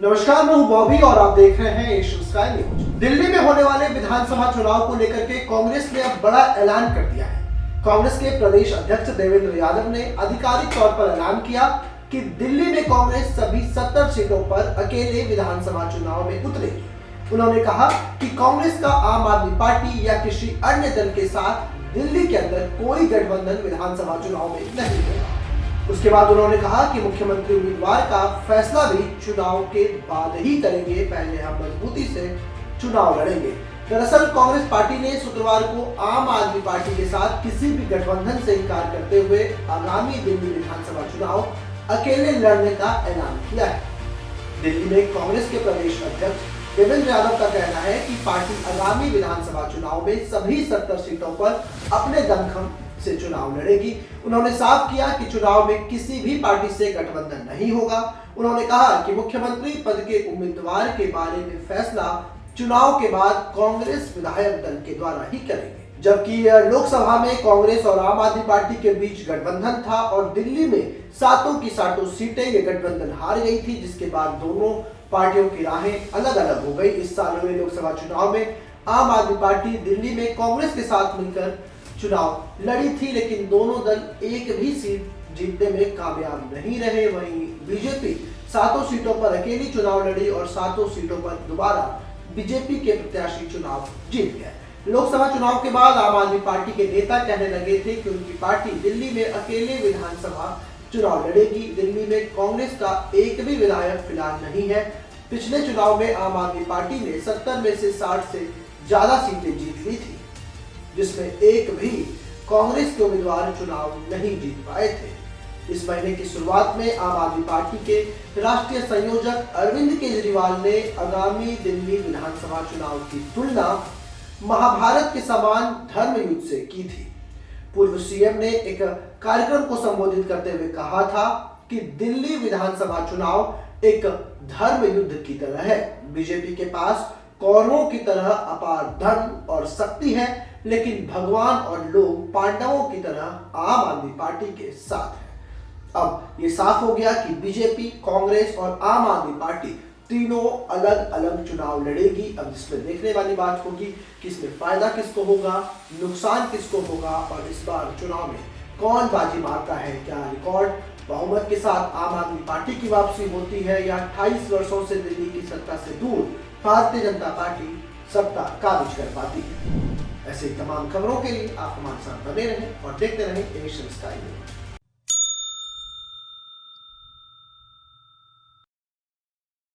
नमस्कार, मैं हूं बॉबी और आप देख रहे हैं एशियन स्काई न्यूज। दिल्ली में होने वाले विधानसभा चुनाव को लेकर के कांग्रेस ने अब बड़ा ऐलान कर दिया है। कांग्रेस के प्रदेश अध्यक्ष देवेंद्र यादव ने आधिकारिक तौर पर ऐलान किया कि दिल्ली में कांग्रेस सभी 70 सीटों पर अकेले विधानसभा चुनाव में उतरेगी। उन्होंने कहा कि कांग्रेस का आम आदमी पार्टी या किसी अन्य दल के साथ दिल्ली के अंदर कोई गठबंधन विधानसभा चुनाव में नहीं होगा। उसके बाद उन्होंने कहा कि मुख्यमंत्री उम्मीदवार का फैसला भी चुनाव के बाद ही करेंगे, पहले हम मजबूती से चुनाव लड़ेंगे। दरअसल कांग्रेस पार्टी ने शुक्रवार को आम आदमी पार्टी के साथ किसी भी गठबंधन से इनकार करते हुए आगामी दिल्ली विधानसभा चुनाव अकेले लड़ने का ऐलान किया है। दिल्ली में कांग्रेस के प्रदेश अध्यक्ष देवेंद्र यादव का कहना है कि पार्टी आगामी विधानसभा चुनाव में सभी 70 सीटों पर अपने दमखम से चुनाव लड़ेगी। उन्होंने साफ किया कि चुनाव में किसी भी पार्टी से गठबंधन नहीं होगा। उन्होंने कहा कि मुख्यमंत्री पद के उम्मीदवार के बारे में फैसला चुनाव के बाद कांग्रेस विधायक दल के द्वारा ही करेंगे। जबकि लोकसभा में कांग्रेस और आम आदमी पार्टी के बीच गठबंधन था और दिल्ली में सातों की सातों सीटें ये गठबंधन हार गई थी, जिसके बाद दोनों पार्टियों की राहें अलग अलग हो गई। इस साल हुए लोकसभा चुनाव में आम आदमी पार्टी दिल्ली में कांग्रेस के साथ मिलकर चुनाव लड़ी थी, लेकिन दोनों दल एक भी सीट जीतने में कामयाब नहीं रहे। वहीं बीजेपी सातों सीटों पर अकेली चुनाव लड़ी और सातों सीटों पर दोबारा बीजेपी के प्रत्याशी चुनाव जीत गए। लोकसभा चुनाव के बाद आम आदमी पार्टी के नेता कहने लगे थे कि उनकी पार्टी दिल्ली में अकेले विधानसभा चुनाव लड़ेगी। दिल्ली में कांग्रेस का एक भी विधायक फिलहाल नहीं है। पिछले चुनाव में आम आदमी पार्टी ने 70 में से 60 से ज्यादा सीटें जीत ली थी, जिसमें एक भी कांग्रेस के उम्मीदवार चुनाव नहीं जीत पाए थे। इस महीने की शुरुआत में आम आदमी पार्टी के राष्ट्रीय संयोजक अरविंद केजरीवाल ने आगामी दिल्ली विधानसभा चुनाव की तुलना महाभारत के समान धर्म युद्ध से की थी। पूर्व सीएम ने एक कार्यक्रम को संबोधित करते हुए कहा था कि दिल्ली विधानसभा चुनाव एक धर्म युद्ध की तरह है। बीजेपी के पास कौरवों की तरह अपार धन और शक्ति है, लेकिन भगवान और लोग पांडवों की तरह आम आदमी पार्टी के साथ है। अब ये साफ हो गया कि बीजेपी, कांग्रेस और आम आदमी पार्टी तीनों अलग अलग चुनाव लड़ेगी। अब इसमें देखने वाली बात होगी कि इसमें फायदा किसको होगा, नुकसान किसको होगा और इस बार चुनाव में कौन बाजी मारता है। क्या रिकॉर्ड बहुमत के साथ आम आदमी पार्टी की वापसी होती है या 28 वर्षों से दिल्ली की सत्ता से दूर भारतीय जनता पार्टी सत्ता काबिज कर पाती है। ऐसे तमाम खबरों के लिए आप हमारे साथ बने रहें और देखते रहें एशियन स्काई न्यूज।